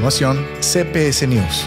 continuación, CPS News.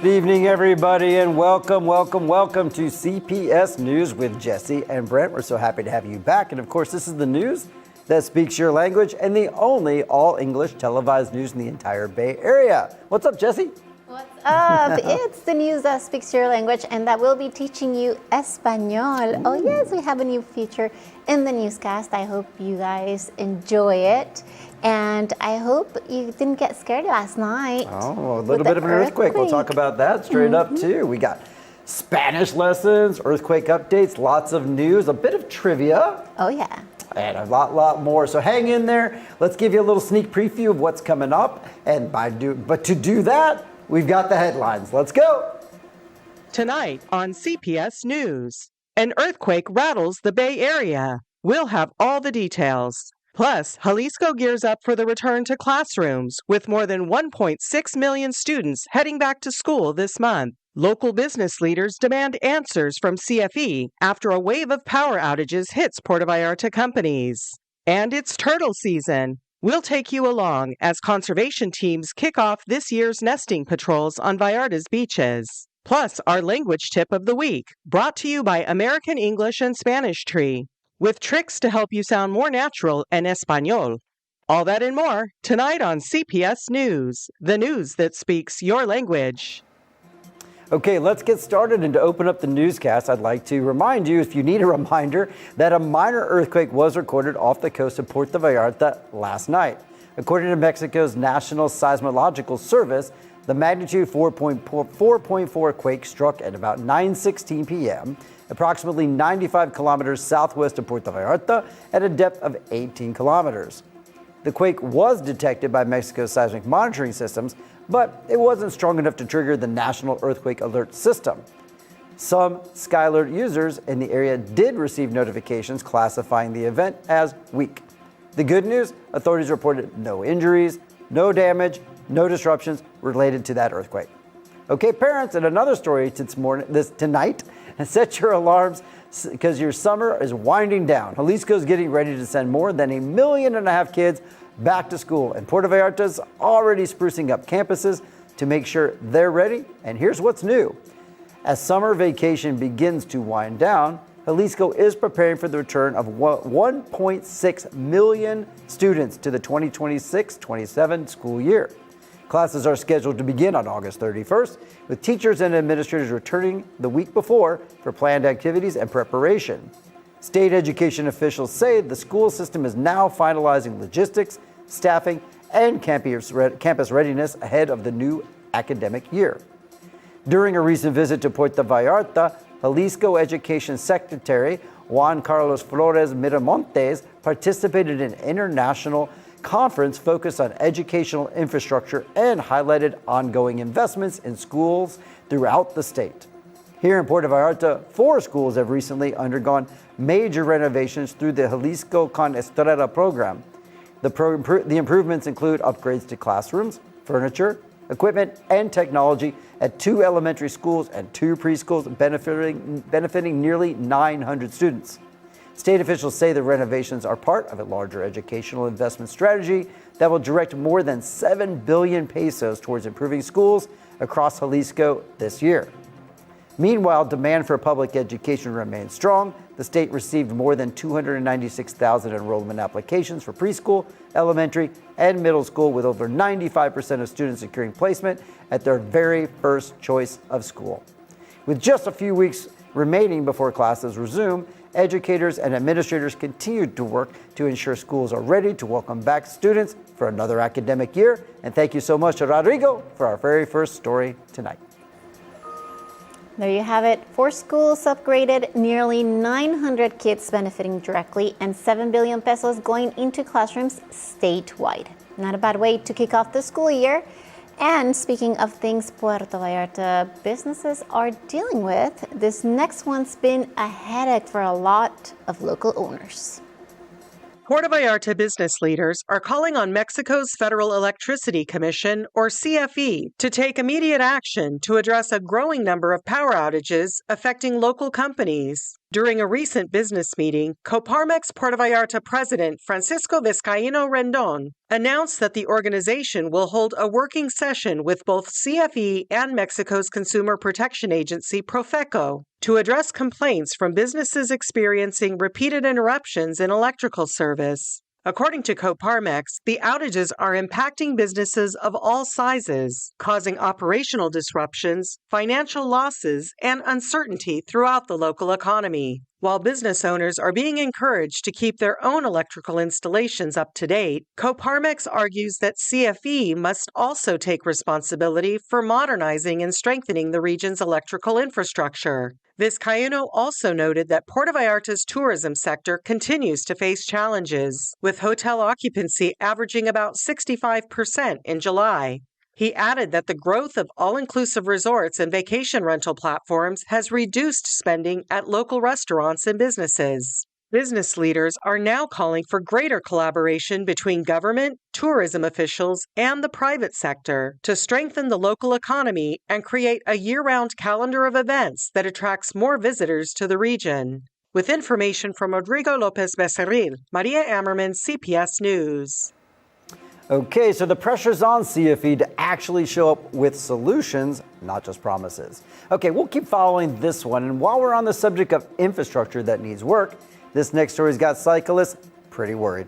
Good evening, everybody, and welcome to CPS News with Jesse and Brent. We're so happy to have you back. And of course, this is the news that speaks your language and the only all-English televised news in the entire Bay Area. What's up, Jesse? What's up? It's the news that speaks your language and that will be teaching you Espanol. Oh yes, we have a new feature in the newscast. I hope you guys enjoy it. And I hope you didn't get scared last night. Oh, a little bit of an earthquake. We'll talk about that straight up too. We got Spanish lessons, earthquake updates, lots of news, a bit of trivia. Oh yeah. And a lot more. So hang in there. Let's give you a little sneak preview of what's coming up. But to do that, we've got the headlines. Let's go. Tonight on CPS News, an earthquake rattles the Bay Area. We'll have all the details. Plus, Jalisco gears up for the return to classrooms with more than 1.6 million students heading back to school this month. Local business leaders demand answers from CFE after a wave of power outages hits Puerto Vallarta companies. And it's turtle season. We'll take you along as conservation teams kick off this year's nesting patrols on Vallarta's beaches. Plus, our language tip of the week, brought to you by American English and Spanish Tree, with tricks to help you sound more natural en Espanol. All that and more, tonight on CPS News, the news that speaks your language. Okay, let's get started. And to open up the newscast, I'd like to remind you, if you need a reminder, that a minor earthquake was recorded off the coast of Puerto Vallarta last night. According to Mexico's National Seismological Service, the magnitude 4.4 quake struck at about 9:16 p.m., approximately 95 kilometers southwest of Puerto Vallarta at a depth of 18 kilometers. The quake was detected by Mexico's seismic monitoring systems, but it wasn't strong enough to trigger the National Earthquake Alert System. Some Skylert users in the area did receive notifications classifying the event as weak. The good news, authorities reported no injuries, no damage, no disruptions related to that earthquake. Okay, parents, and another story tonight, set your alarms because your summer is winding down. Jalisco is getting ready to send more than 1.5 million kids back to school, and Puerto Vallarta is already sprucing up campuses to make sure they're ready. And here's what's new. As summer vacation begins to wind down, Jalisco is preparing for the return of 1.6 million students to the 2026-27 school year. Classes are scheduled to begin on August 31st, with teachers and administrators returning the week before for planned activities and preparation. State education officials say the school system is now finalizing logistics, staffing, and campus readiness ahead of the new academic year. During a recent visit to Puerto Vallarta, Jalisco Education Secretary Juan Carlos Flores Miramontes participated in an international conference focused on educational infrastructure and highlighted ongoing investments in schools throughout the state. Here in Puerto Vallarta, 4 schools have recently undergone major renovations through the Jalisco con Estrella program. The improvements include upgrades to classrooms, furniture, equipment, and technology at 2 elementary schools and 2 preschools, benefiting nearly 900 students. State officials say the renovations are part of a larger educational investment strategy that will direct more than 7 billion pesos towards improving schools across Jalisco this year. Meanwhile, demand for public education remains strong. The state received more than 296,000 enrollment applications for preschool, elementary, and middle school, with over 95% of students securing placement at their very first choice of school. With just a few weeks remaining before classes resume, educators and administrators continue to work to ensure schools are ready to welcome back students for another academic year. And thank you so much to Rodrigo for our very first story tonight. There you have it. 4 schools upgraded, nearly 900 kids benefiting directly, and 7 billion pesos going into classrooms statewide. Not a bad way to kick off the school year. And speaking of things Puerto Vallarta businesses are dealing with, this next one's been a headache for a lot of local owners. Puerto Vallarta business leaders are calling on Mexico's Federal Electricity Commission, or CFE, to take immediate action to address a growing number of power outages affecting local companies. During a recent business meeting, Coparmex Puerto Vallarta President Francisco Vizcaíno Rendon announced that the organization will hold a working session with both CFE and Mexico's Consumer Protection Agency, Profeco, to address complaints from businesses experiencing repeated interruptions in electrical service. According to Coparmex, the outages are impacting businesses of all sizes, causing operational disruptions, financial losses, and uncertainty throughout the local economy. While business owners are being encouraged to keep their own electrical installations up to date, Coparmex argues that CFE must also take responsibility for modernizing and strengthening the region's electrical infrastructure. Vizcaíno also noted that Puerto Vallarta's tourism sector continues to face challenges, with hotel occupancy averaging about 65% in July. He added that the growth of all-inclusive resorts and vacation rental platforms has reduced spending at local restaurants and businesses. Business leaders are now calling for greater collaboration between government, tourism officials, and the private sector to strengthen the local economy and create a year-round calendar of events that attracts more visitors to the region. With information from Rodrigo Lopez Becerril, Maria Ammerman, CPS News. Okay, so the pressure's on CFE to actually show up with solutions, not just promises. Okay, we'll keep following this one. And while we're on the subject of infrastructure that needs work, this next story's got cyclists pretty worried.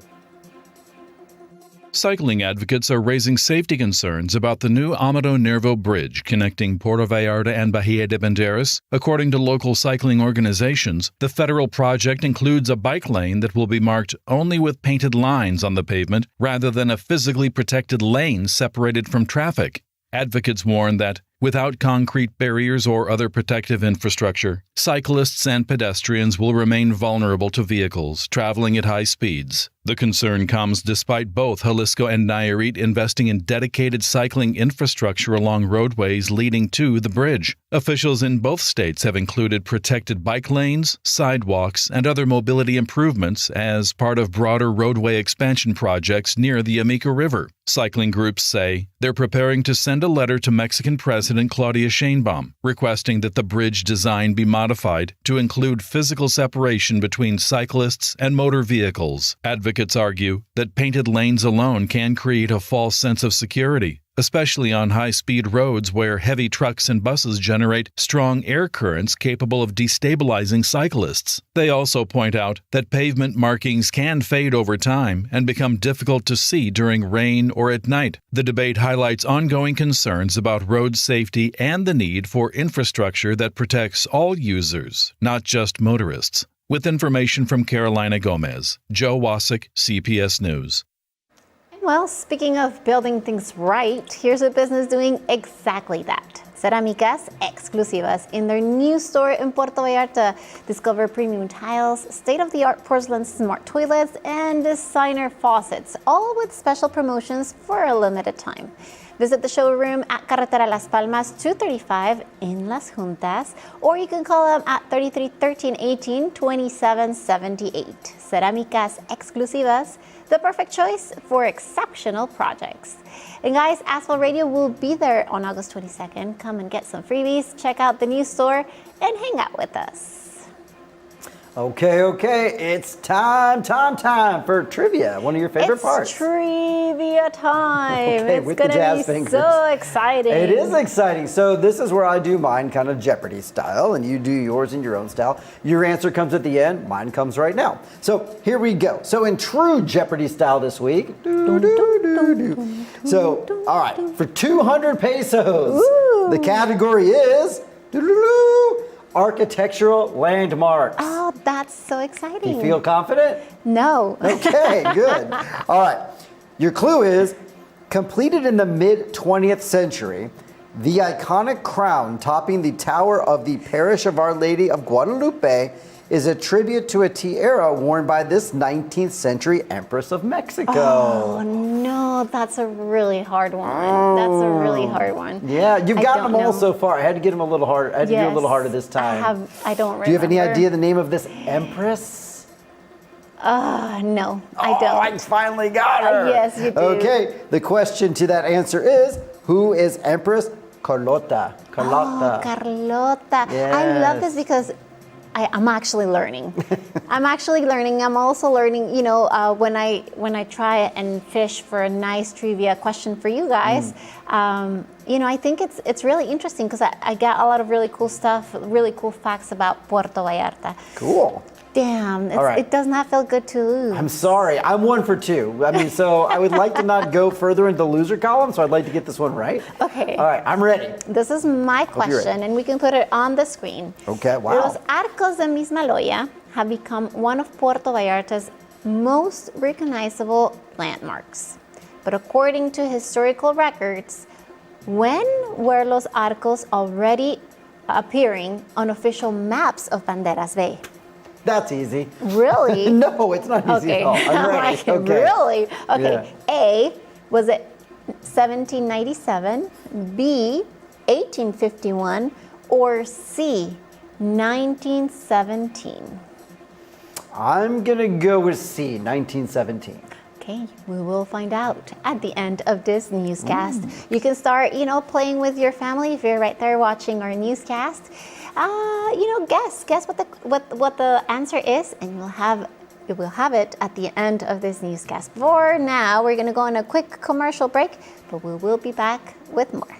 Cycling advocates are raising safety concerns about the new Amado Nervo Bridge connecting Puerto Vallarta and Bahía de Banderas. According to local cycling organizations, the federal project includes a bike lane that will be marked only with painted lines on the pavement rather than a physically protected lane separated from traffic. Advocates warn that, without concrete barriers or other protective infrastructure, cyclists and pedestrians will remain vulnerable to vehicles traveling at high speeds. The concern comes despite both Jalisco and Nayarit investing in dedicated cycling infrastructure along roadways leading to the bridge. Officials in both states have included protected bike lanes, sidewalks, and other mobility improvements as part of broader roadway expansion projects near the Amica River. Cycling groups say they're preparing to send a letter to Mexican President Claudia Sheinbaum requesting that the bridge design be modified to include physical separation between cyclists and motor vehicles. Advocates argue that painted lanes alone can create a false sense of security, especially on high-speed roads where heavy trucks and buses generate strong air currents capable of destabilizing cyclists. They also point out that pavement markings can fade over time and become difficult to see during rain or at night. The debate highlights ongoing concerns about road safety and the need for infrastructure that protects all users, not just motorists. With information from Carolina Gomez, Joe Wasik, CPS News. Well, speaking of building things right, here's a business doing exactly that. Ceramicas Exclusivas in their new store in Puerto Vallarta. Discover premium tiles, state-of-the-art porcelain smart toilets, and designer faucets, all with special promotions for a limited time. Visit the showroom at Carretera Las Palmas 235 in Las Juntas, or you can call them at 33 13 18 27 78. Ceramicas Exclusivas, the perfect choice for exceptional projects. And guys, Asphalt Radio will be there on August 22nd. Come and get some freebies, check out the new store, and hang out with us. Okay, it's time for trivia, one of your favorite parts. It's trivia time. Okay, it's with going the jazz to be fingers. so exciting. It is exciting. So this is where I do mine kind of Jeopardy style, and you do yours in your own style. Your answer comes at the end. Mine comes right now. So here we go. So in true Jeopardy style this week. So, all right, for 200 pesos, the category is architectural landmarks. Oh, that's so exciting. You feel confident? No. Okay, good. All right. Your clue is completed in the mid-20th century. The iconic crown topping the tower of the Parish of Our Lady of Guadalupe is a tribute to a tiara worn by this 19th century Empress of Mexico. Oh, no, that's a really hard one. That's a really hard one. Yeah, you've gotten them all know. so far. I had to get them a little harder. I had to do a little harder this time. I don't remember. Do you have any idea the name of this Empress? No, I don't. I finally got her. Yes, you do. Okay, the question to that answer is, who is Empress Carlota? Oh, Carlota. Yes. I love this because I'm actually learning. I'm also learning, when I try and fish for a nice trivia question for you guys, I think it's really interesting because I get a lot of really cool stuff, really cool facts about Puerto Vallarta. Cool. Damn, right. It does not feel good to lose. I'm sorry. I'm 1 for 2. I mean, so I would like to not go further into the loser column, so I'd like to get this one right. Okay. All right, I'm ready. This is my you're ready. question, and we can put it on the screen. Okay, wow. Los Arcos de Mismaloya have become one of Puerto Vallarta's most recognizable landmarks. But according to historical records, when were Los Arcos already appearing on official maps of Banderas Bay? That's easy. Really? No, it's not easy Okay. at all. I'm ready. Okay. Okay. Really? Okay. Yeah. A, was it 1797? B, 1851? Or C, 1917? I'm going to go with C, 1917. Okay, we will find out at the end of this newscast. You can start, playing with your family if you're right there watching our newscast. Guess what the answer is, and you will have it at the end of this newscast. For now, we're gonna go on a quick commercial break, but we will be back with more.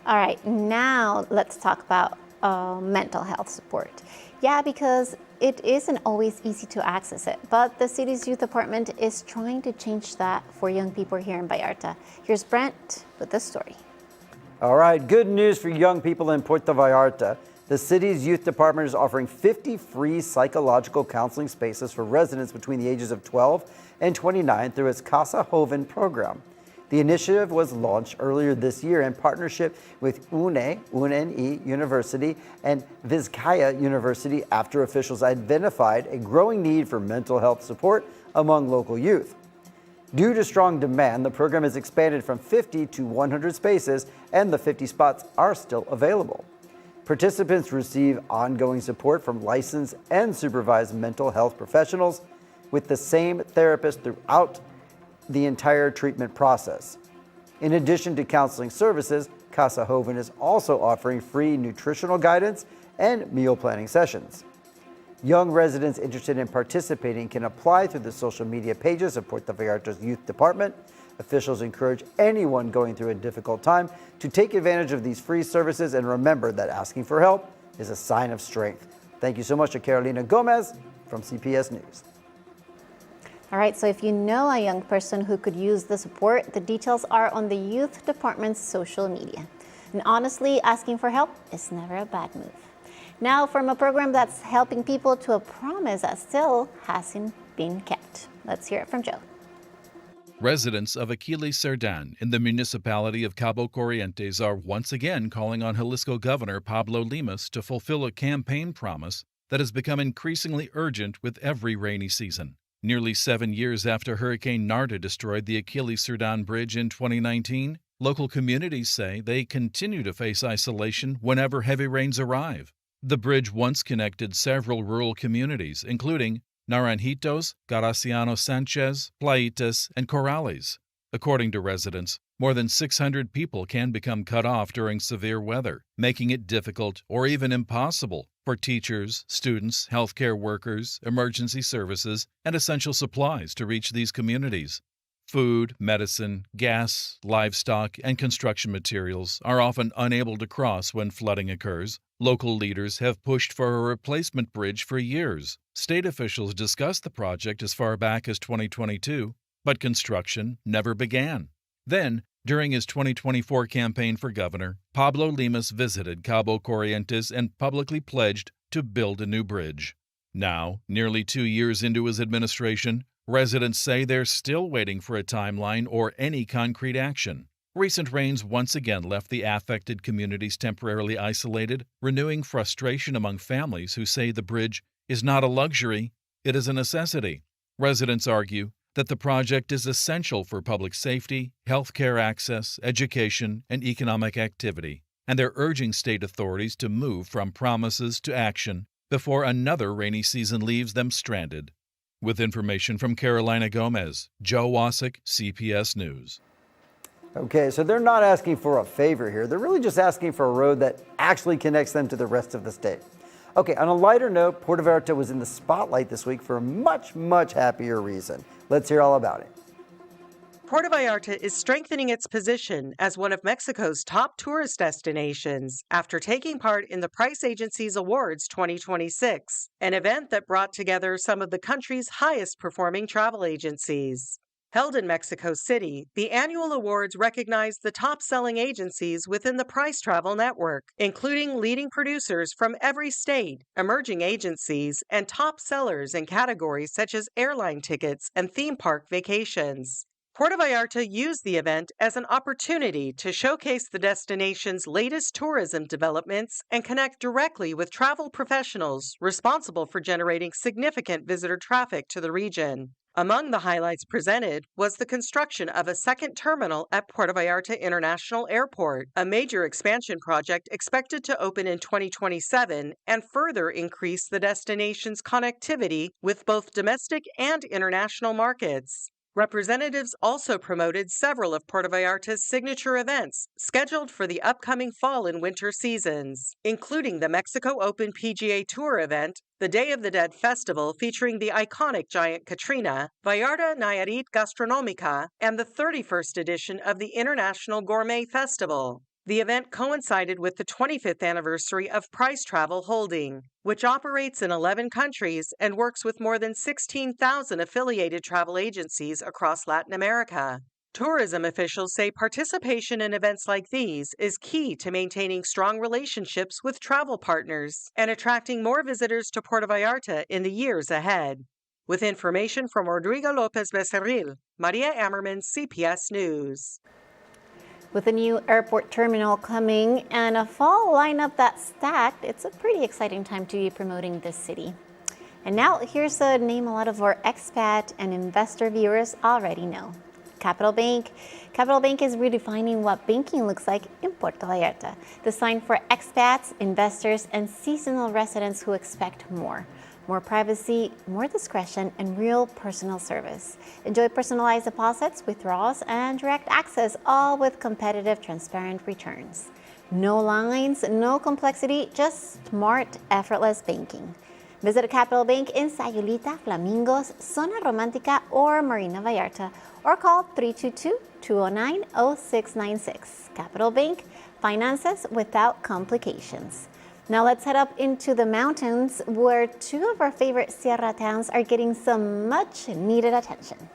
All right, now let's talk about mental health support. Yeah, because it isn't always easy to access it, but the city's youth department is trying to change that for young people here in Vallarta. Here's Brent with this story. All right, good news for young people in Puerto Vallarta. The city's youth department is offering 50 free psychological counseling spaces for residents between the ages of 12 and 29 through its Casa Joven program. The initiative was launched earlier this year in partnership with UNE University and Vizcaya University after officials identified a growing need for mental health support among local youth. Due to strong demand, the program has expanded from 50 to 100 spaces, and the 50 spots are still available. Participants receive ongoing support from licensed and supervised mental health professionals with the same therapist throughout the entire treatment process. In addition to counseling services, Casa Joven is also offering free nutritional guidance and meal planning sessions. Young residents interested in participating can apply through the social media pages of Puerto Vallarta's Youth Department. Officials encourage anyone going through a difficult time to take advantage of these free services, and remember that asking for help is a sign of strength. Thank you so much to Carolina Gomez from CPS News. All right, so if you know a young person who could use the support, the details are on the youth department's social media. And honestly, asking for help is never a bad move. Now, from a program that's helping people to a promise that still hasn't been kept. Let's hear it from Joe. Residents of Aquila Cerdan in the municipality of Cabo Corrientes are once again calling on Jalisco Governor Pablo Limas to fulfill a campaign promise that has become increasingly urgent with every rainy season. Nearly 7 years after Hurricane Narda destroyed the Aquila Cerdan Bridge in 2019, local communities say they continue to face isolation whenever heavy rains arrive. The bridge once connected several rural communities, including Naranjitos, Graciano Sanchez, Plaitas, and Corrales. According to residents, more than 600 people can become cut off during severe weather, making it difficult or even impossible for teachers, students, healthcare workers, emergency services, and essential supplies to reach these communities. Food, medicine, gas, livestock, and construction materials are often unable to cross when flooding occurs. Local leaders have pushed for a replacement bridge for years. State officials discussed the project as far back as 2022, but construction never began. Then, during his 2024 campaign for governor, Pablo Limas visited Cabo Corrientes and publicly pledged to build a new bridge. Now, nearly 2 years into his administration, residents say they're still waiting for a timeline or any concrete action. Recent rains once again left the affected communities temporarily isolated, renewing frustration among families who say the bridge is not a luxury, it is a necessity. Residents argue that the project is essential for public safety, healthcare access, education, and economic activity, and they're urging state authorities to move from promises to action before another rainy season leaves them stranded. With information from Carolina Gomez, Joe Wasik, CPS News. Okay, so they're not asking for a favor here. They're really just asking for a road that actually connects them to the rest of the state. Okay, on a lighter note, Puerto Vallarta was in the spotlight this week for a much, much happier reason. Let's hear all about it. Puerto Vallarta is strengthening its position as one of Mexico's top tourist destinations after taking part in the Price Agency's Awards 2026, an event that brought together some of the country's highest performing travel agencies. Held in Mexico City, the annual awards recognize the top-selling agencies within the Price Travel Network, including leading producers from every state, emerging agencies, and top sellers in categories such as airline tickets and theme park vacations. Puerto Vallarta used the event as an opportunity to showcase the destination's latest tourism developments and connect directly with travel professionals responsible for generating significant visitor traffic to the region. Among the highlights presented was the construction of a second terminal at Puerto Vallarta International Airport, a major expansion project expected to open in 2027 and further increase the destination's connectivity with both domestic and international markets. Representatives also promoted several of Puerto Vallarta's signature events scheduled for the upcoming fall and winter seasons, including the Mexico Open PGA Tour event, the Day of the Dead Festival featuring the iconic giant Katrina, Vallarta Nayarit Gastronomica, and the 31st edition of the International Gourmet Festival. The event coincided with the 25th anniversary of Price Travel Holding, which operates in 11 countries and works with more than 16,000 affiliated travel agencies across Latin America. Tourism officials say participation in events like these is key to maintaining strong relationships with travel partners and attracting more visitors to Puerto Vallarta in the years ahead. With information from Rodrigo Lopez Becerril, Maria Ammerman, CPS News. With a new airport terminal coming and a fall lineup that's stacked, it's a pretty exciting time to be promoting this city. And now here's a name a lot of our expat and investor viewers already know. Capital Bank. Capital Bank is redefining what banking looks like in Puerto Vallarta, designed for expats, investors, and seasonal residents who expect more. More privacy, more discretion, and real personal service. Enjoy personalized deposits, withdrawals, and direct access, all with competitive, transparent returns. No lines, no complexity, just smart, effortless banking. Visit a Capital Bank in Sayulita, Flamingos, Zona Romantica, or Marina Vallarta, or call 322-209-0696. Capital Bank, finances without complications. Now let's head up into the mountains where two of our favorite Sierra towns are getting some much needed attention.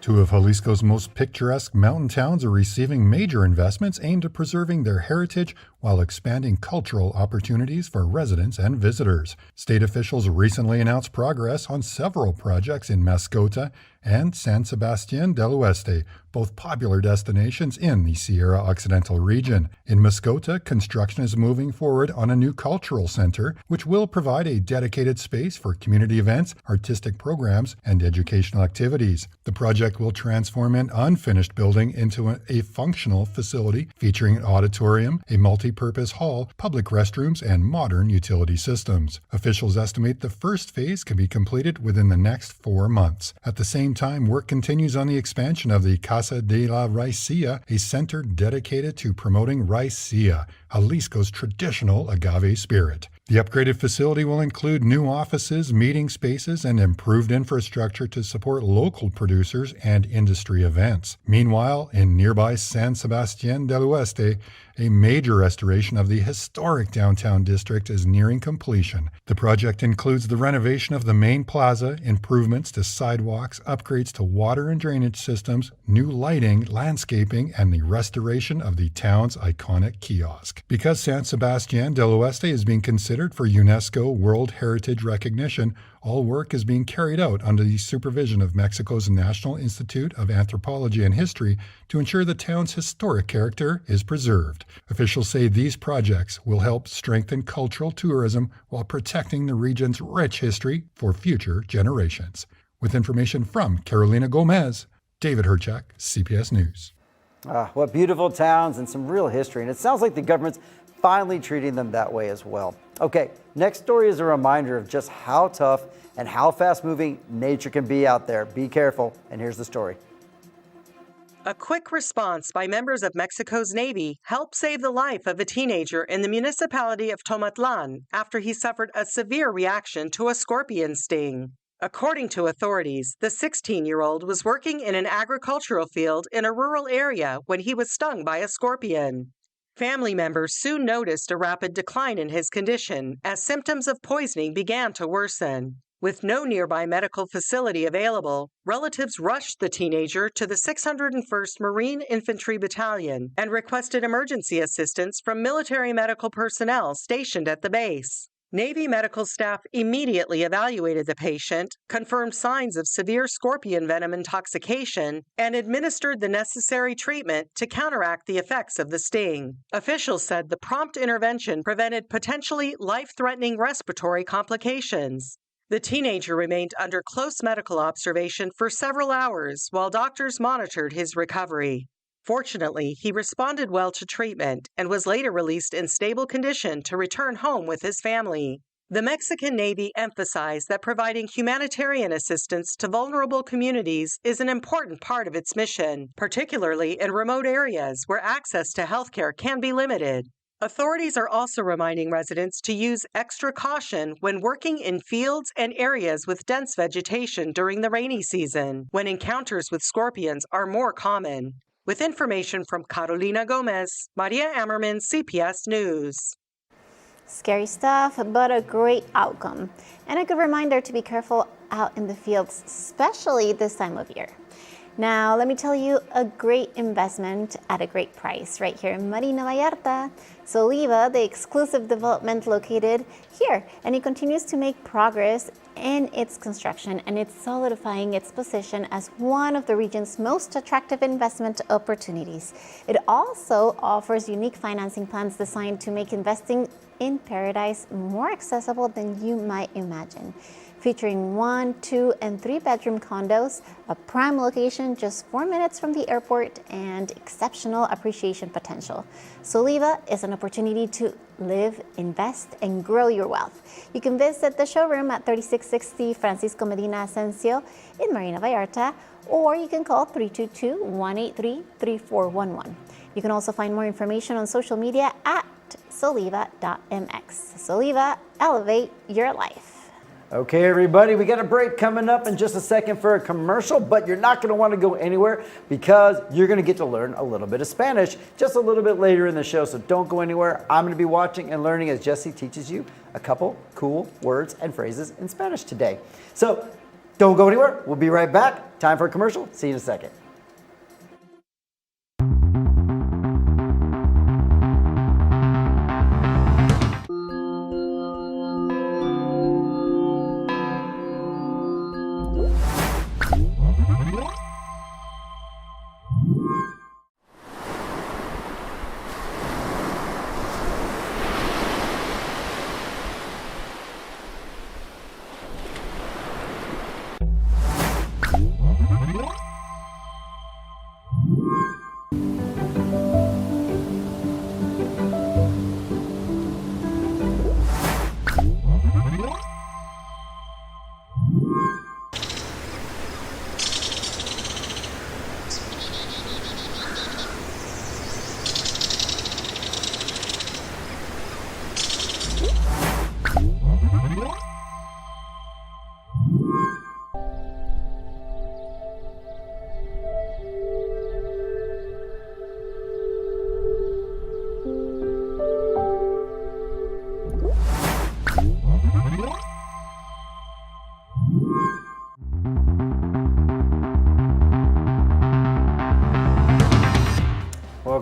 Two of Jalisco's most picturesque mountain towns are receiving major investments aimed at preserving their heritage while expanding cultural opportunities for residents and visitors. State officials recently announced progress on several projects in Mascota and San Sebastián del Oeste, both popular destinations in the Sierra Occidental region. In Mascota, construction is moving forward on a new cultural center, which will provide a dedicated space for community events, artistic programs, and educational activities. The project will transform an unfinished building into a functional facility featuring an auditorium, a multi-purpose hall, public restrooms, and modern utility systems. Officials estimate the first phase can be completed within the next 4 months. At the same time, work continues on the expansion of the Casa de la Raicilla, a center dedicated to promoting raicilla, Jalisco's traditional agave spirit. The upgraded facility will include new offices, meeting spaces, and improved infrastructure to support local producers and industry events. Meanwhile, in nearby San Sebastián del Oeste, a major restoration of the historic downtown district is nearing completion. The project includes the renovation of the main plaza, improvements to sidewalks, upgrades to water and drainage systems, new lighting, landscaping, and the restoration of the town's iconic kiosk. Because San Sebastián del Oeste is being considered for UNESCO World Heritage recognition, all work is being carried out under the supervision of Mexico's National Institute of Anthropology and History to ensure the town's historic character is preserved. Officials say these projects will help strengthen cultural tourism while protecting the region's rich history for future generations. With information from Carolina Gomez, David Herchak, CPS News. What beautiful towns and some real history. And it sounds like the government's finally treating them that way as well. Okay, next story is a reminder of just how tough and how fast-moving nature can be out there. Be careful, and here's the story. A quick response by members of Mexico's Navy helped save the life of a teenager in the municipality of Tomatlan after he suffered a severe reaction to a scorpion sting. According to authorities, the 16-year-old was working in an agricultural field in a rural area when he was stung by a scorpion. Family members soon noticed a rapid decline in his condition as symptoms of poisoning began to worsen. With no nearby medical facility available, relatives rushed the teenager to the 601st Marine Infantry Battalion and requested emergency assistance from military medical personnel stationed at the base. Navy medical staff immediately evaluated the patient, confirmed signs of severe scorpion venom intoxication, and administered the necessary treatment to counteract the effects of the sting. Officials said the prompt intervention prevented potentially life-threatening respiratory complications. The teenager remained under close medical observation for several hours while doctors monitored his recovery. Fortunately, he responded well to treatment and was later released in stable condition to return home with his family. The Mexican Navy emphasized that providing humanitarian assistance to vulnerable communities is an important part of its mission, particularly in remote areas where access to healthcare can be limited. Authorities are also reminding residents to use extra caution when working in fields and areas with dense vegetation during the rainy season, when encounters with scorpions are more common. With information from Carolina Gomez, Maria Ammerman, CPS News. Scary stuff, but a great outcome. And a good reminder to be careful out in the fields, especially this time of year. Now, let me tell you a great investment at a great price right here in Marina Vallarta. Soliva, the exclusive development located here, and it continues to make progress in its construction, and it's solidifying its position as one of the region's most attractive investment opportunities. It also offers unique financing plans designed to make investing in paradise more accessible than you might imagine. Featuring 1, 2, and 3 bedroom condos, a prime location just 4 minutes from the airport, and exceptional appreciation potential. Soliva is an opportunity to live, invest, and grow your wealth. You can visit the showroom at 3660 Francisco Medina Asensio in Marina Vallarta, or you can call 322-183-3411. You can also find more information on social media at soliva.mx. Soliva, elevate your life. Okay, everybody, we got a break coming up in just a second for a commercial, but you're not going to want to go anywhere because you're going to get to learn a little bit of Spanish just a little bit later in the show, so don't go anywhere. I'm going to be watching and learning as Jesse teaches you a couple cool words and phrases in Spanish today. So don't go anywhere. We'll be right back. Time for a commercial. See you in a second.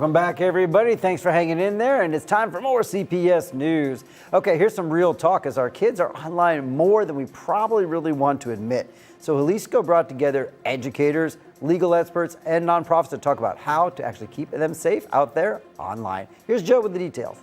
Welcome back, everybody. Thanks for hanging in there, and it's time for more CPS news. Okay, here's some real talk as our kids are online more than we probably really want to admit. So Jalisco brought together educators, legal experts, and nonprofits to talk about how to actually keep them safe out there online. Here's Joe with the details.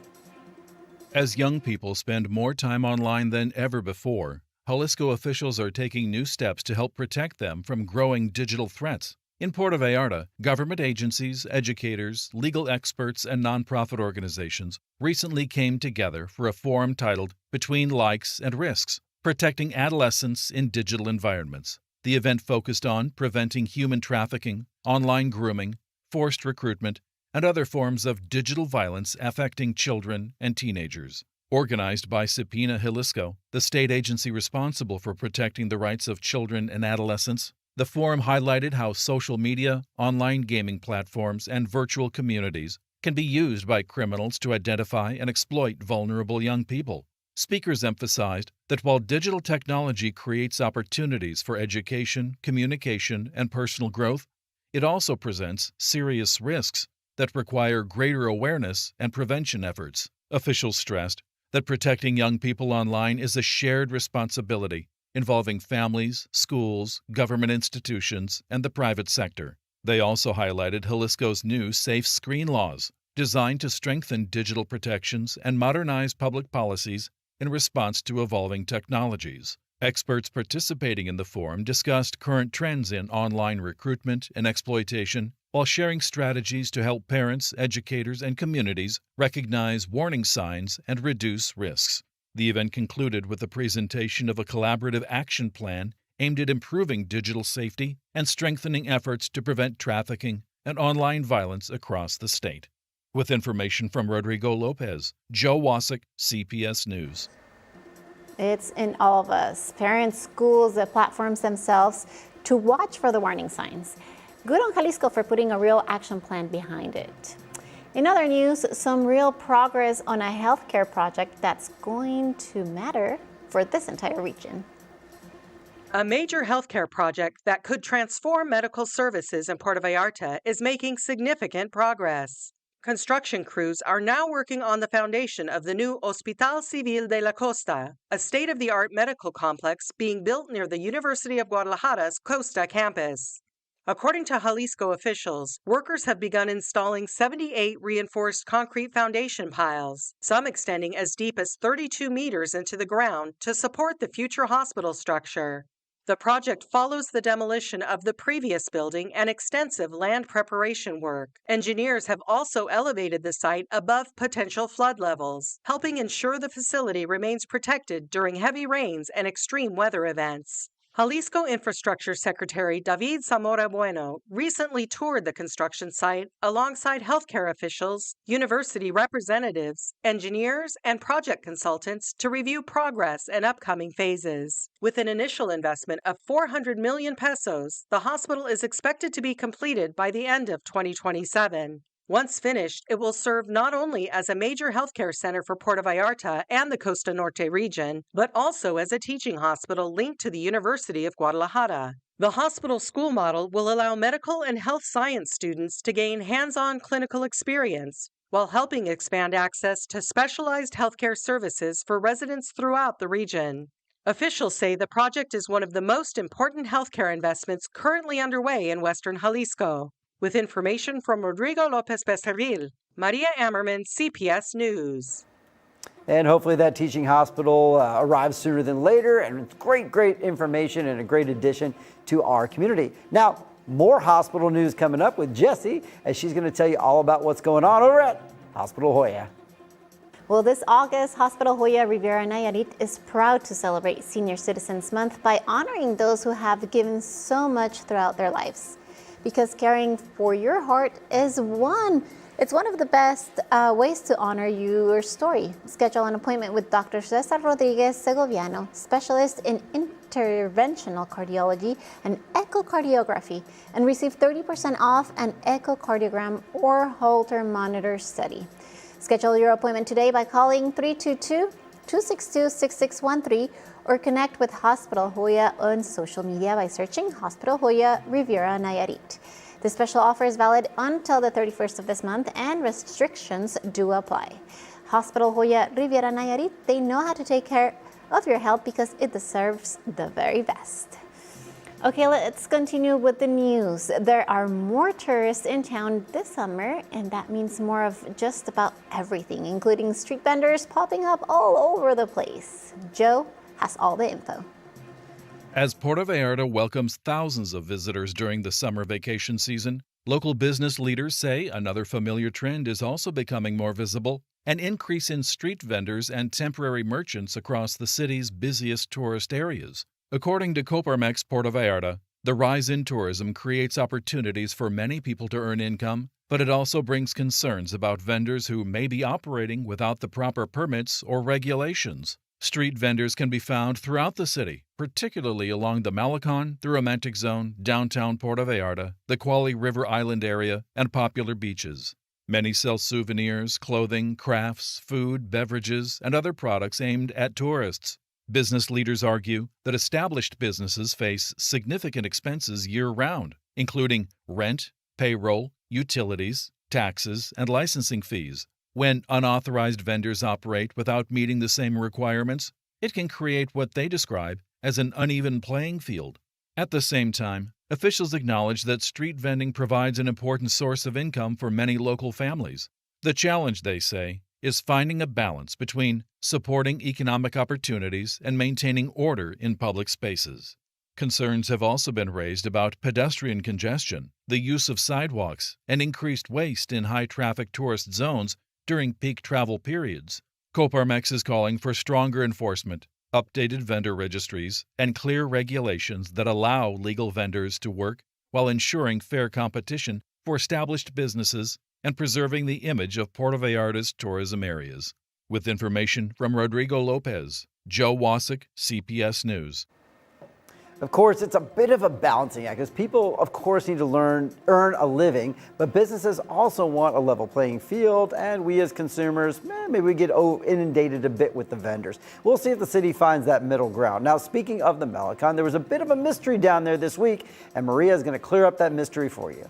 As young people spend more time online than ever before, Jalisco officials are taking new steps to help protect them from growing digital threats. In Puerto Vallarta, government agencies, educators, legal experts, and nonprofit organizations recently came together for a forum titled Between Likes and Risks, Protecting Adolescents in Digital Environments. The event focused on preventing human trafficking, online grooming, forced recruitment, and other forms of digital violence affecting children and teenagers. Organized by Subpoena Jalisco, the state agency responsible for protecting the rights of children and adolescents, the forum highlighted how social media, online gaming platforms, and virtual communities can be used by criminals to identify and exploit vulnerable young people. Speakers emphasized that while digital technology creates opportunities for education, communication, and personal growth, it also presents serious risks that require greater awareness and prevention efforts. Officials stressed that protecting young people online is a shared responsibility involving families, schools, government institutions, and the private sector. They also highlighted Jalisco's new safe screen laws, designed to strengthen digital protections and modernize public policies in response to evolving technologies. Experts participating in the forum discussed current trends in online recruitment and exploitation, while sharing strategies to help parents, educators, and communities recognize warning signs and reduce risks. The event concluded with a presentation of a collaborative action plan aimed at improving digital safety and strengthening efforts to prevent trafficking and online violence across the state. With information from Rodrigo Lopez, Joe Wasik, CPS News. It's in all of us, parents, schools, the platforms themselves, to watch for the warning signs. Good on Jalisco for putting a real action plan behind it. In other news, some real progress on a healthcare project that's going to matter for this entire region. A major healthcare project that could transform medical services in Puerto Vallarta is making significant progress. Construction crews are now working on the foundation of the new Hospital Civil de la Costa, a state-of-the-art medical complex being built near the University of Guadalajara's Costa campus. According to Jalisco officials, workers have begun installing 78 reinforced concrete foundation piles, some extending as deep as 32 meters into the ground to support the future hospital structure. The project follows the demolition of the previous building and extensive land preparation work. Engineers have also elevated the site above potential flood levels, helping ensure the facility remains protected during heavy rains and extreme weather events. Jalisco Infrastructure Secretary David Zamora Bueno recently toured the construction site alongside healthcare officials, university representatives, engineers, and project consultants to review progress and upcoming phases. With an initial investment of 400 million pesos, the hospital is expected to be completed by the end of 2027. Once finished, it will serve not only as a major healthcare center for Puerto Vallarta and the Costa Norte region, but also as a teaching hospital linked to the University of Guadalajara. The hospital school model will allow medical and health science students to gain hands-on clinical experience, while helping expand access to specialized healthcare services for residents throughout the region. Officials say the project is one of the most important healthcare investments currently underway in Western Jalisco. With information from Rodrigo Lopez Becerril, Maria Ammerman, CPS News. And hopefully that teaching hospital arrives sooner than later. And it's great information and a great addition to our community. Now, more hospital news coming up with Jessie, as she's going to tell you all about what's going on over at Hospital Joya. Well, this August, Hospital Joya Riviera Nayarit is proud to celebrate Senior Citizens Month by honoring those who have given so much throughout their lives. Because caring for your heart is one of the best ways to honor your story. Schedule an appointment with Dr. Cesar Rodriguez Segoviano, specialist in interventional cardiology and echocardiography, and receive 30% off an echocardiogram or Holter monitor study. Schedule your appointment today by calling 322-262-6613 or connect with Hospital Joya on social media by searching Hospital Joya Riviera Nayarit. The special offer is valid until the 31st of this month, and restrictions do apply. Hospital Joya Riviera Nayarit, they know how to take care of your health because it deserves the very best. Okay, let's continue with the news. There are more tourists in town this summer, and that means more of just about everything, including street vendors popping up all over the place. Joe has all the info. As Puerto Vallarta welcomes thousands of visitors during the summer vacation season, local business leaders say another familiar trend is also becoming more visible: an increase in street vendors and temporary merchants across the city's busiest tourist areas. According to Coparmex Puerto Vallarta, the rise in tourism creates opportunities for many people to earn income, but it also brings concerns about vendors who may be operating without the proper permits or regulations. Street vendors can be found throughout the city, particularly along the Malacon, the Romantic Zone, downtown Puerto Vallarta, the Kuali River Island area, and popular beaches. Many sell souvenirs, clothing, crafts, food, beverages, and other products aimed at tourists. Business leaders argue that established businesses face significant expenses year-round, including rent, payroll, utilities, taxes, and licensing fees. When unauthorized vendors operate without meeting the same requirements, it can create what they describe as an uneven playing field. At the same time, officials acknowledge that street vending provides an important source of income for many local families. The challenge, they say, is finding a balance between supporting economic opportunities and maintaining order in public spaces. Concerns have also been raised about pedestrian congestion, the use of sidewalks, and increased waste in high-traffic tourist zones during peak travel periods. Coparmex is calling for stronger enforcement, updated vendor registries, and clear regulations that allow legal vendors to work while ensuring fair competition for established businesses and preserving the image of Puerto Vallarta's tourism areas. With information from Rodrigo Lopez, Joe Wasik, CPS News. Of course, it's a bit of a balancing act because people, of course, need to earn a living, but businesses also want a level playing field, and we as consumers, maybe we get inundated a bit with the vendors. We'll see if the city finds that middle ground. Now, speaking of the Malacon, there was a bit of a mystery down there this week, and Maria is going to clear up that mystery for you.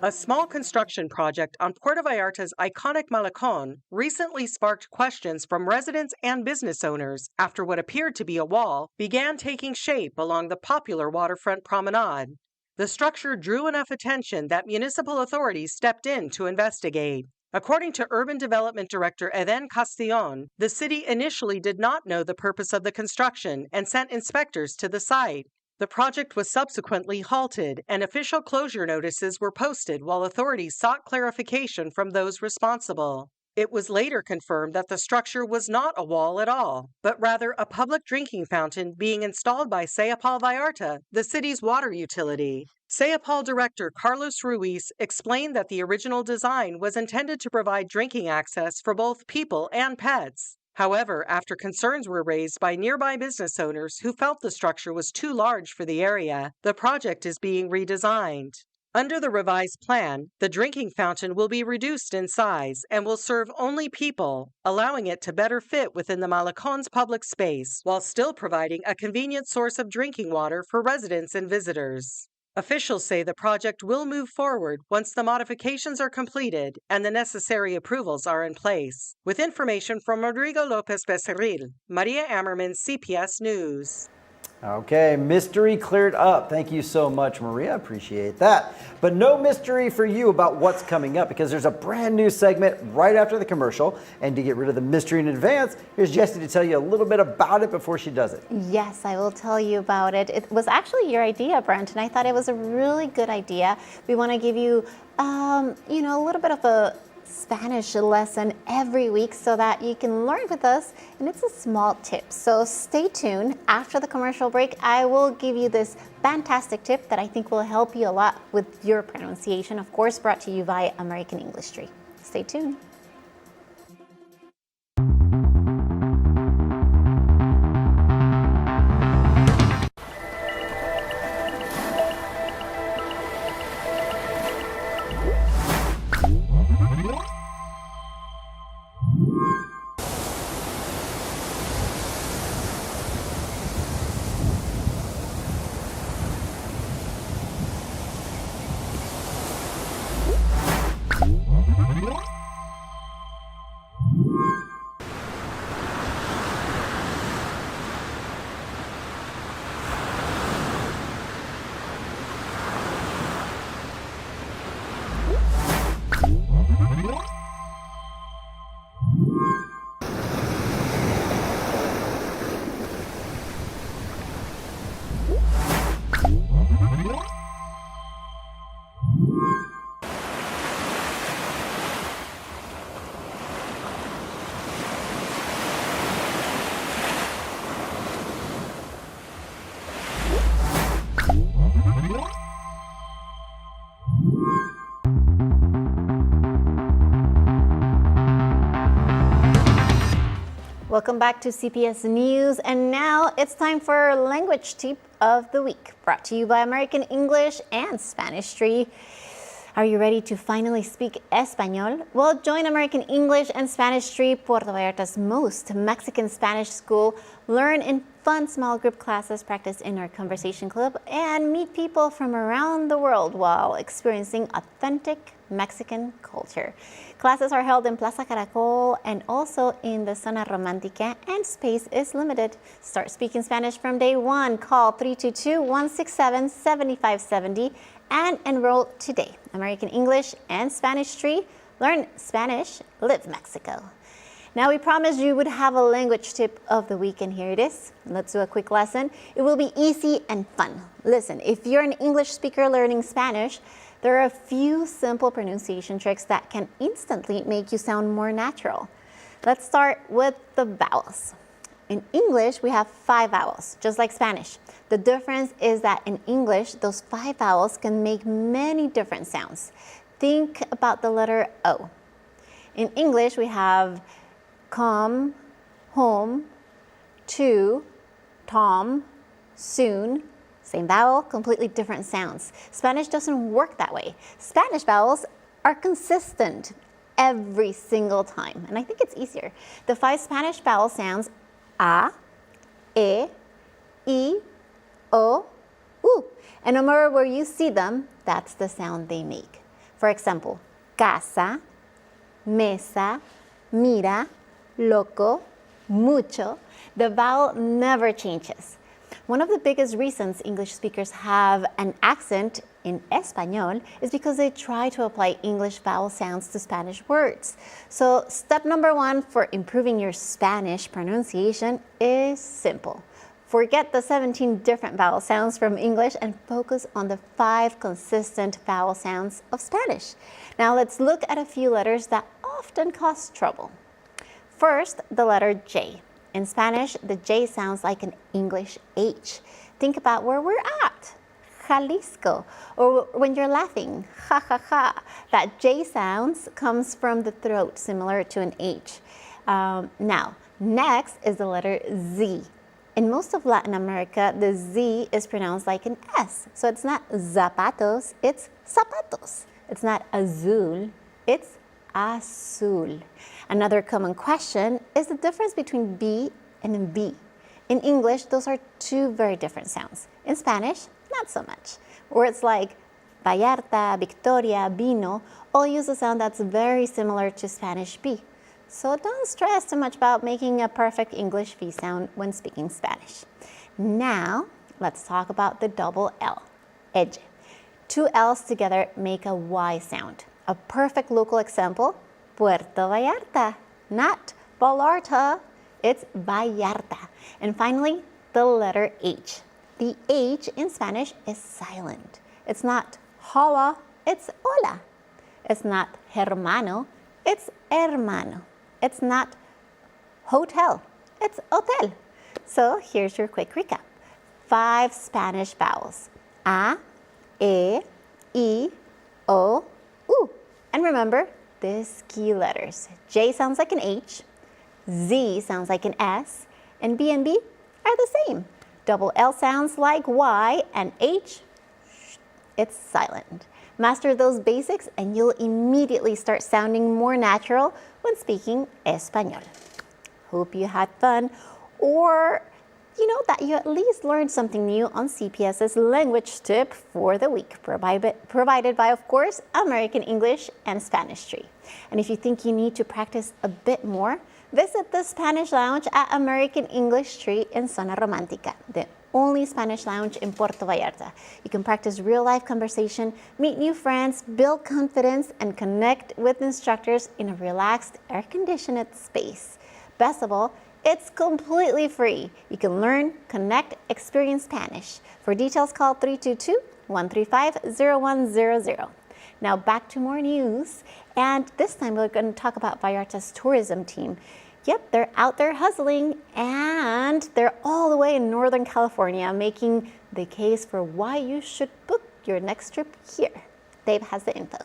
A small construction project on Puerto Vallarta's iconic Malacon recently sparked questions from residents and business owners after what appeared to be a wall began taking shape along the popular waterfront promenade. The structure drew enough attention that municipal authorities stepped in to investigate. According to Urban Development Director Eden Castillon, the city initially did not know the purpose of the construction and sent inspectors to the site. The project was subsequently halted, and official closure notices were posted while authorities sought clarification from those responsible. It was later confirmed that the structure was not a wall at all, but rather a public drinking fountain being installed by Ceapal Vallarta, the city's water utility. Ceapal Director Carlos Ruiz explained that the original design was intended to provide drinking access for both people and pets. However, after concerns were raised by nearby business owners who felt the structure was too large for the area, the project is being redesigned. Under the revised plan, the drinking fountain will be reduced in size and will serve only people, allowing it to better fit within the Malacon's public space, while still providing a convenient source of drinking water for residents and visitors. Officials say the project will move forward once the modifications are completed and the necessary approvals are in place. With information from Rodrigo Lopez Becerril, Maria Ammerman, CPS News. Okay, mystery cleared up. Thank you so much, Maria. Appreciate that. But no mystery for you about what's coming up because there's a brand new segment right after the commercial. And to get rid of the mystery in advance, here's Jessie to tell you a little bit about it before she does it. Yes, I will tell you about it. It was actually your idea, Brent, and I thought it was a really good idea. We want to give you, a little bit of a Spanish lesson every week so that you can learn with us, and it's a small tip. So stay tuned. After the commercial break, I will give you this fantastic tip that I think will help you a lot with your pronunciation, of course, brought to you by American English Tree. Stay tuned. Welcome back to CPS News, and now it's time for our language tip of the week, brought to you by American English and Spanish Tree. Are you ready to finally speak Espanol? Well, join American English and Spanish Tree, Puerto Vallarta's most Mexican Spanish school. Learn in fun small group classes, practice in our conversation club, and meet people from around the world while experiencing authentic Mexican culture. Classes are held in Plaza Caracol and also in the Zona Romantica, and space is limited. Start speaking Spanish from day one. Call 322-167-7570 and enroll today. American English and Spanish Tree. Learn Spanish, live Mexico. Now, we promised you would have a language tip of the week, and here it is. Let's do a quick lesson. It will be easy and fun. Listen, if you're an English speaker learning Spanish, there are a few simple pronunciation tricks that can instantly make you sound more natural. Let's start with the vowels. In English, we have 5 vowels, just like Spanish. The difference is that in English, those 5 vowels can make many different sounds. Think about the letter O. In English, we have come, home, to, Tom, soon. Same vowel, completely different sounds. Spanish doesn't work that way. Spanish vowels are consistent every single time, and I think it's easier. The 5 Spanish vowel sounds: A, E, I, O, U. And no matter where you see them, that's the sound they make. For example, casa, mesa, mira, loco, mucho. The vowel never changes. One of the biggest reasons English speakers have an accent in Espanol is because they try to apply English vowel sounds to Spanish words. So step number 1 for improving your Spanish pronunciation is simple. Forget the 17 different vowel sounds from English and focus on the 5 consistent vowel sounds of Spanish. Now let's look at a few letters that often cause trouble. First, the letter J. In Spanish, the J sounds like an English H. Think about where we're at. Jalisco. Or when you're laughing, ha ha ha. That J sounds comes from the throat, similar to an H. Now, next is the letter Z. In most of Latin America, the Z is pronounced like an S. So it's not zapatos, it's zapatos. It's not azul, it's azul. Another common question is the difference between B and B. In English, those are 2 very different sounds. In Spanish, not so much. Words like Vallarta, Victoria, Vino all use a sound that's very similar to Spanish B. So don't stress too much about making a perfect English V sound when speaking Spanish. Now, let's talk about the double L, edge. 2 L's together make a Y sound. A perfect local example, Puerto Vallarta, not Vallarta, it's Vallarta. And finally, the letter H. The H in Spanish is silent. It's not hola, it's hola. It's not hermano, it's hermano. It's not hotel, it's hotel. So here's your quick recap. 5 Spanish vowels: A, E, I, O, U. And remember, these key letters. J sounds like an H, Z sounds like an S, and B are the same. Double L sounds like Y, and H, it's silent. Master those basics and you'll immediately start sounding more natural when speaking Espanol. Hope you had fun, or that you at least learned something new on CPS's language tip for the week, provided by, of course, American English and Spanish Tree. And if you think you need to practice a bit more, visit the Spanish Lounge at American English Tree in Zona Romantica, the only Spanish lounge in Puerto Vallarta. You can practice real-life conversation, meet new friends, build confidence, and connect with instructors in a relaxed, air-conditioned space. Best of all, it's completely free. You can learn, connect, experience Spanish. For details, call 322-135-0100. Now back to more news, and this time we're going to talk about Vallarta's tourism team. Yep, they're out there hustling, and they're all the way in Northern California, making the case for why you should book your next trip here. Dave has the info.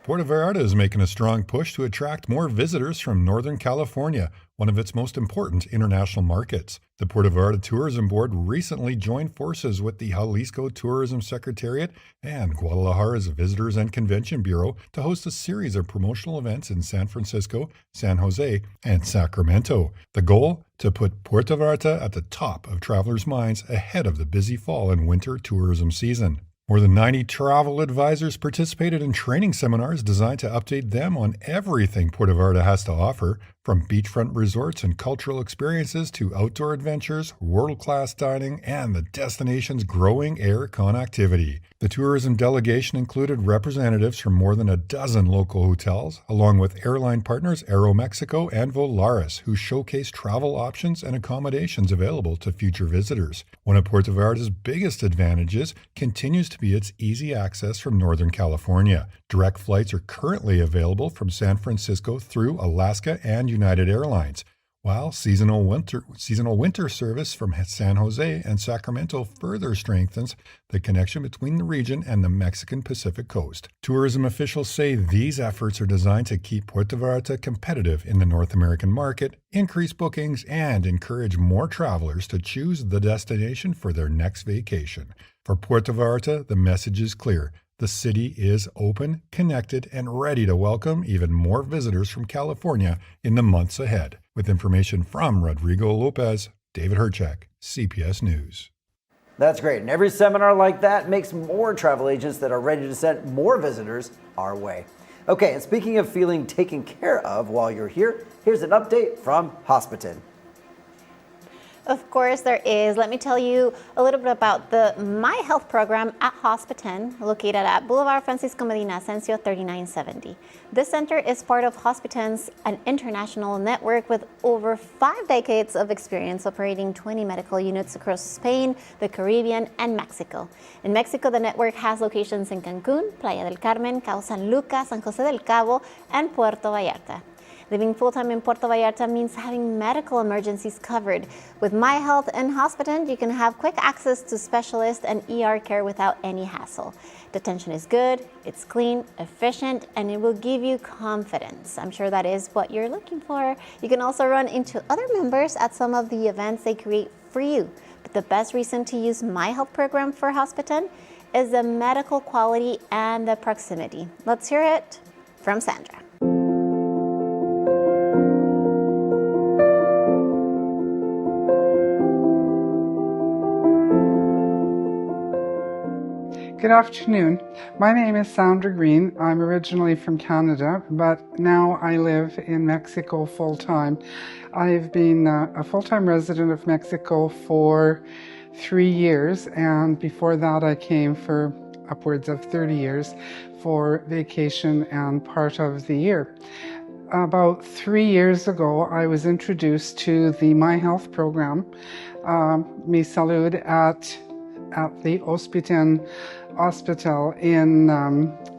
Puerto Vallarta is making a strong push to attract more visitors from Northern California, one of its most important international markets. The Puerto Vallarta Tourism Board recently joined forces with the Jalisco Tourism Secretariat and Guadalajara's Visitors and Convention Bureau to host a series of promotional events in San Francisco, San Jose, and Sacramento. The goal? To put Puerto Vallarta at the top of travelers' minds ahead of the busy fall and winter tourism season. More than 90 travel advisors participated in training seminars designed to update them on everything Puerto Vallarta has to offer, from beachfront resorts and cultural experiences to outdoor adventures, world-class dining, and the destination's growing air connectivity. The tourism delegation included representatives from more than a dozen local hotels, along with airline partners Aeromexico and Volaris, who showcased travel options and accommodations available to future visitors. One of Puerto Vallarta's biggest advantages continues to be its easy access from Northern California. Direct flights are currently available from San Francisco through Alaska and United Airlines, while seasonal winter service from San Jose and Sacramento further strengthens the connection between the region and the Mexican Pacific coast. Tourism officials say these efforts are designed to keep Puerto Vallarta competitive in the North American market, increase bookings, and encourage more travelers to choose the destination for their next vacation. For Puerto Vallarta, the message is clear. The city is open, connected, and ready to welcome even more visitors from California in the months ahead. With information from Rodrigo Lopez, David Herchak, CPS News. That's great. And every seminar like that makes more travel agents that are ready to send more visitors our way. Okay, and speaking of feeling taken care of while you're here, here's an update from Hospitan. Of course there is. Let me tell you a little bit about the My Health program at Hospitan, located at Boulevard Francisco Medina Asensio 3970. This center is part of Hospitan's an international network with over 5 decades of experience operating 20 medical units across Spain, the Caribbean, and Mexico. In Mexico, the network has locations in Cancun, Playa del Carmen, Cabo San Lucas, San Jose del Cabo, and Puerto Vallarta. Living full-time in Puerto Vallarta means having medical emergencies covered. With My Health and Hospitan, you can have quick access to specialist and ER care without any hassle. The attention is good, it's clean, efficient, and it will give you confidence. I'm sure that is what you're looking for. You can also run into other members at some of the events they create for you. But the best reason to use My Health program for Hospitan is the medical quality and the proximity. Let's hear it from Sandra. Good afternoon. My name is Sandra Green. I'm originally from Canada, but now I live in Mexico full-time. I've been a full-time resident of Mexico for 3 years, and before that I came for upwards of 30 years for vacation and part of the year. About 3 years ago, I was introduced to the My Health program, Mi Salud, at the Hospital in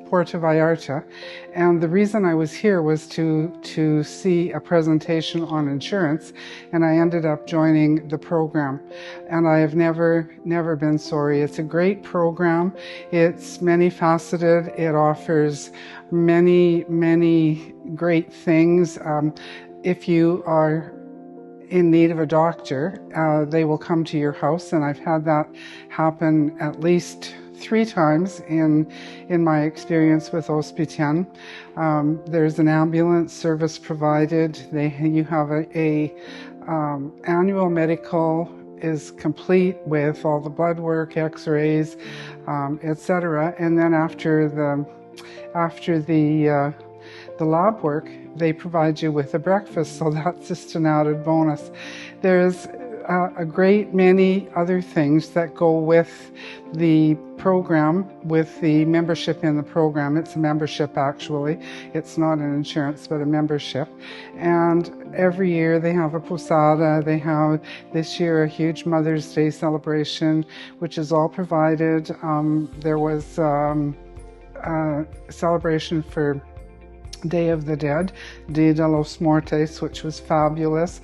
Puerto Vallarta, and the reason I was here was to see a presentation on insurance, and I ended up joining the program, and I have never been sorry. It's a great program. It's many faceted. It offers many great things. If you are in need of a doctor, they will come to your house, and I've had that happen at least 3 times in my experience with Hospitan. There's an ambulance service provided. You have a annual medical is complete with all the blood work, x-rays, etc. And then after the lab work, they provide you with a breakfast, so that's just an added bonus. There's a great many other things that go with the program, with the membership in the program. It's a membership, actually. It's not an insurance, but a membership. And every year they have a posada. They have this year a huge Mother's Day celebration, which is all provided. There was a celebration for Day of the Dead, Dia de los Muertos, which was fabulous.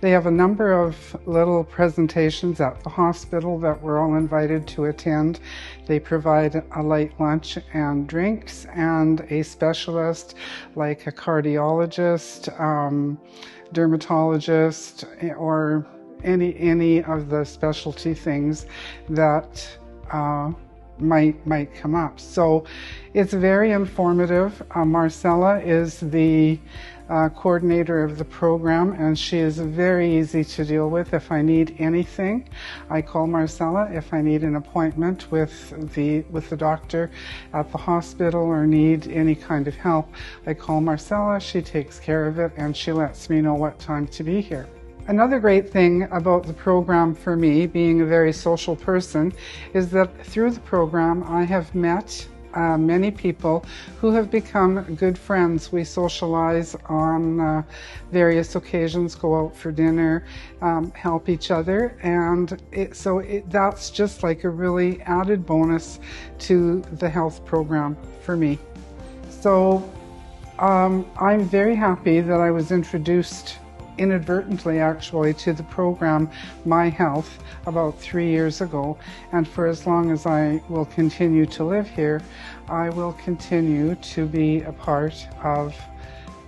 They have a number of little presentations at the hospital that we're all invited to attend. They provide a light lunch and drinks, and a specialist like a cardiologist, dermatologist, or any of the specialty things that might come up. So it's very informative. Marcella is the coordinator of the program, and she is very easy to deal with. If I need anything, I call Marcella. If I need an appointment with the doctor at the hospital or need any kind of help, I call Marcella. She takes care of it, and she lets me know what time to be here. Another great thing about the program for me, being a very social person, is that through the program I have met many people who have become good friends. We socialize on various occasions, go out for dinner, help each other, and that's just like a really added bonus to the health program for me. So I'm very happy that I was introduced inadvertently actually to the program My Health about 3 years ago, and for as long as I will continue to live here, I will continue to be a part of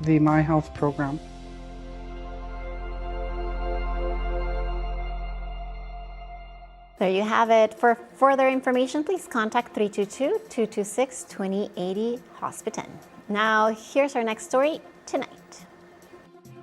the My Health program. There you have it. For further information, please contact 322-226-2080 Hospital. Now, here's our next story tonight.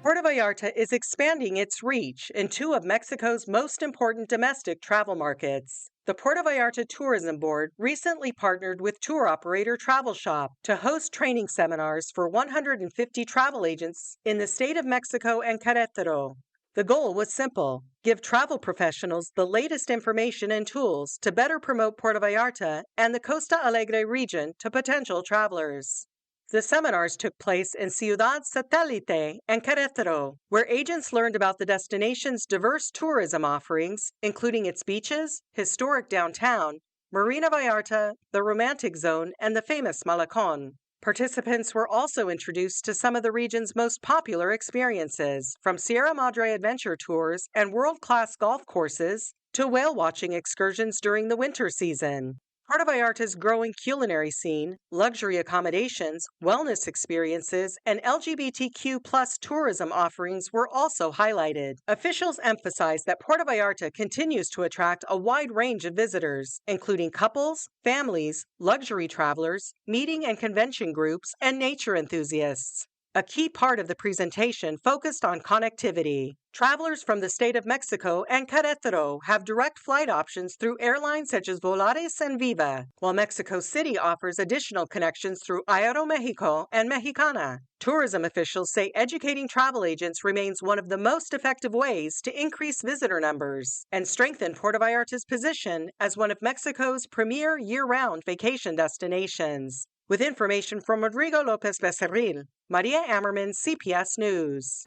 Puerto Vallarta is expanding its reach in two of Mexico's most important domestic travel markets. The Puerto Vallarta Tourism Board recently partnered with tour operator Travel Shop to host training seminars for 150 travel agents in the state of Mexico and Querétaro. The goal was simple: give travel professionals the latest information and tools to better promote Puerto Vallarta and the Costa Alegre region to potential travelers. The seminars took place in Ciudad Satélite and Querétaro, where agents learned about the destination's diverse tourism offerings, including its beaches, historic downtown, Marina Vallarta, the Romantic Zone, and the famous Malacon. Participants were also introduced to some of the region's most popular experiences, from Sierra Madre adventure tours and world-class golf courses to whale-watching excursions during the winter season. Puerto Vallarta's growing culinary scene, luxury accommodations, wellness experiences, and LGBTQ+ tourism offerings were also highlighted. Officials emphasized that Puerto Vallarta continues to attract a wide range of visitors, including couples, families, luxury travelers, meeting and convention groups, and nature enthusiasts. A key part of the presentation focused on connectivity. Travelers from the state of Mexico and Querétaro have direct flight options through airlines such as Volaris and Viva, while Mexico City offers additional connections through Aeromexico and Mexicana. Tourism officials say educating travel agents remains one of the most effective ways to increase visitor numbers and strengthen Puerto Vallarta's position as one of Mexico's premier year-round vacation destinations. With information from Rodrigo Lopez Becerril, Maria Ammerman, CPS News.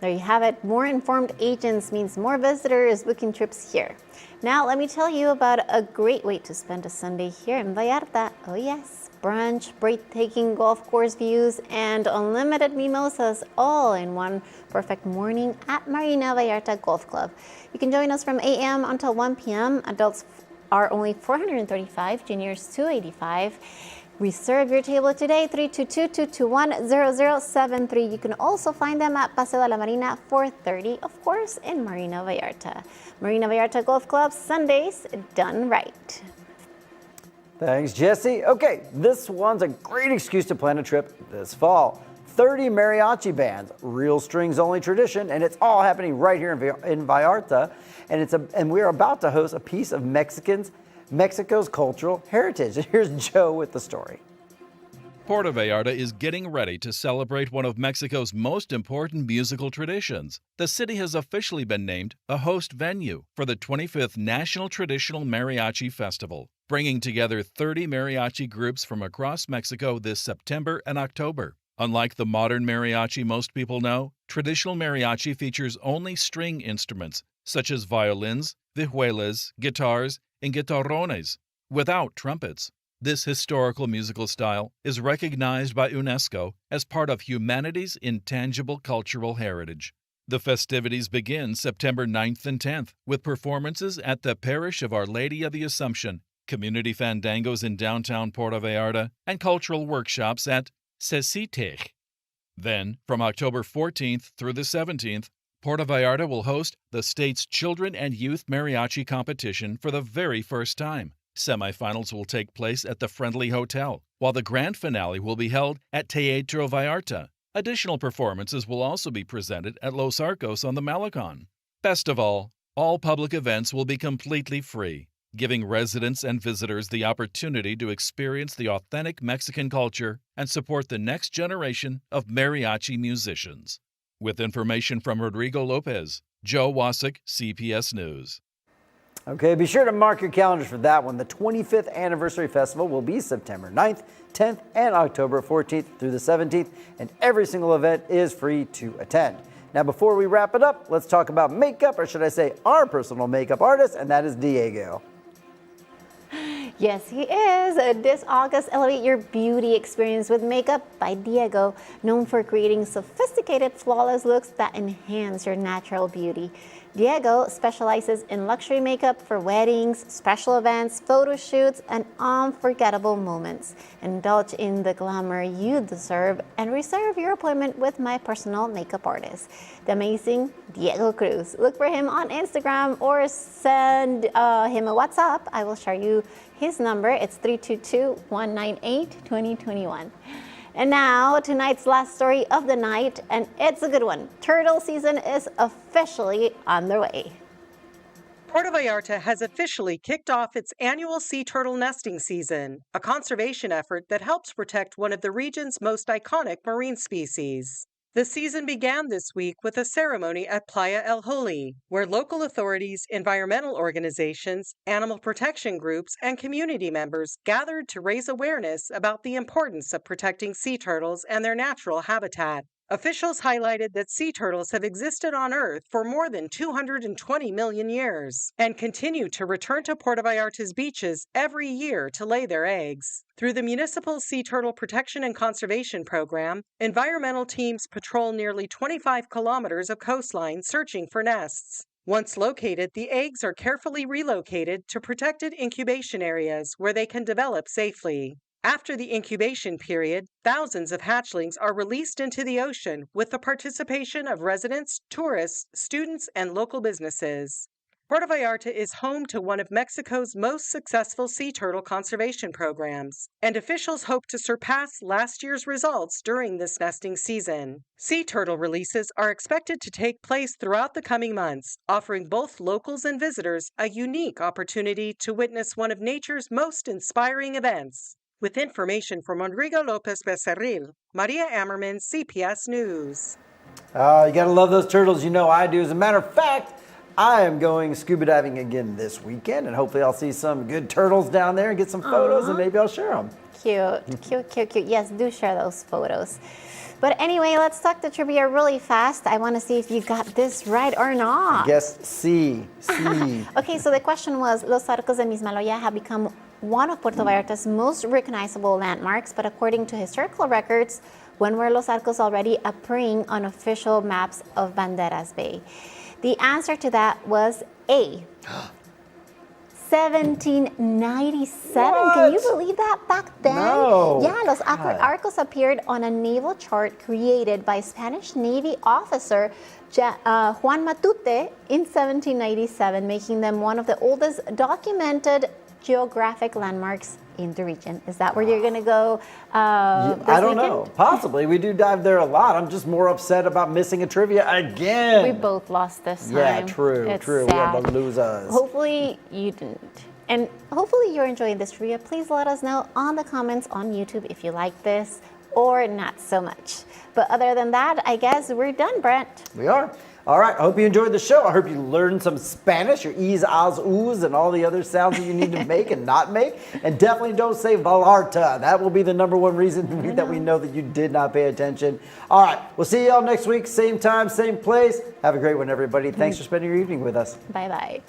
There you have it. More informed agents means more visitors booking trips here. Now, let me tell you about a great way to spend a Sunday here in Vallarta. Oh yes, brunch, breathtaking golf course views, and unlimited mimosas all in one perfect morning at Marina Vallarta Golf Club. You can join us from 8 a.m. until 1 p.m. Adults are only $435, juniors $285. Reserve your table today, 322-221-0073. You can also find them at Paseo de la Marina 430, of course, in Marina Vallarta. Marina Vallarta Golf Club, Sundays done right. Thanks, Jesse. Okay, this one's a great excuse to plan a trip this fall. 30 mariachi bands, real strings only tradition, and it's all happening right here in Vallarta. And we're about to host a piece of Mexico's cultural heritage. And here's Joe with the story. Puerto Vallarta is getting ready to celebrate one of Mexico's most important musical traditions. The city has officially been named a host venue for the 25th National Traditional Mariachi Festival, bringing together 30 mariachi groups from across Mexico this September and October. Unlike the modern mariachi most people know, traditional mariachi features only string instruments such as violins, vihuelas, guitars, and guitarrones, without trumpets. This historical musical style is recognized by UNESCO as part of humanity's intangible cultural heritage. The festivities begin September 9th and 10th with performances at the Parish of Our Lady of the Assumption, community fandangos in downtown Puerto Vallarta, and cultural workshops at Sitio. Then, from October 14th through the 17th, Puerto Vallarta will host the state's Children and Youth Mariachi competition for the very first time. Semifinals will take place at the Friendly Hotel, while the grand finale will be held at Teatro Vallarta. Additional performances will also be presented at Los Arcos on the Malacon. Best of all public events will be completely free, giving residents and visitors the opportunity to experience the authentic Mexican culture and support the next generation of mariachi musicians. With information from Rodrigo Lopez, Joe Wasik, CPS News. Okay, be sure to mark your calendars for that one. The 25th Anniversary Festival will be September 9th, 10th, and October 14th through the 17th, and every single event is free to attend. Now, before we wrap it up, let's talk about makeup, or should I say our personal makeup artist, and that is Diego. Yes, he is. This August, elevate your beauty experience with makeup by Diego, known for creating sophisticated, flawless looks that enhance your natural beauty. Diego specializes in luxury makeup for weddings, special events, photo shoots, and unforgettable moments. Indulge in the glamour you deserve and reserve your appointment with my personal makeup artist, the amazing Diego Cruz. Look for him on Instagram or send him a WhatsApp. I will share you his number. It's 322-198-2021. And now, tonight's last story of the night, and it's a good one. Turtle season is officially on the way. Puerto Vallarta has officially kicked off its annual sea turtle nesting season, a conservation effort that helps protect one of the region's most iconic marine species. The season began this week with a ceremony at Playa El Joli, where local authorities, environmental organizations, animal protection groups, and community members gathered to raise awareness about the importance of protecting sea turtles and their natural habitat. Officials highlighted that sea turtles have existed on Earth for more than 220 million years and continue to return to Puerto Vallarta's beaches every year to lay their eggs. Through the Municipal Sea Turtle Protection and Conservation Program, environmental teams patrol nearly 25 kilometers of coastline searching for nests. Once located, the eggs are carefully relocated to protected incubation areas where they can develop safely. After the incubation period, thousands of hatchlings are released into the ocean with the participation of residents, tourists, students, and local businesses. Puerto Vallarta is home to one of Mexico's most successful sea turtle conservation programs, and officials hope to surpass last year's results during this nesting season. Sea turtle releases are expected to take place throughout the coming months, offering both locals and visitors a unique opportunity to witness one of nature's most inspiring events. With information from Rodrigo Lopez Becerril, Maria Ammerman, CPS News. You gotta love those turtles, you know I do. As a matter of fact, I am going scuba diving again this weekend, and hopefully I'll see some good turtles down there and get some photos, and maybe I'll share them. Cute. Yes, do share those photos. But anyway, let's talk the trivia really fast. I want to see if you got this right or not. Guess C. Okay, so the question was, Los Arcos de Mismaloya have become one of Puerto Vallarta's most recognizable landmarks, but according to historical records, when were Los Arcos already appearing on official maps of Banderas Bay? The answer to that was A. 1797. What? Can you believe that back then? No. Yeah, Los Arcos appeared on a naval chart created by Spanish Navy officer Juan Matute in 1797, making them one of the oldest documented geographic landmarks in the region. Is that where you're going to go I don't know. Possibly. We do dive there a lot. I'm just more upset about missing a trivia again. We both lost this time. Yeah, true. It's We sad. are the losers. Hopefully you didn't. And hopefully you're enjoying this trivia. Please let us know on the comments on YouTube if you like this or not so much. But other than that, I guess we're done, Brent. We are. All right. I hope you enjoyed the show. I hope you learned some Spanish, your e's, ahs, oohs, and all the other sounds that you need to make and not make. And definitely don't say Vallarta. That will be the #1 reason that we know that you did not pay attention. All right. We'll see y'all next week. Same time, same place. Have a great one, everybody. Thanks for spending your evening with us. Bye-bye.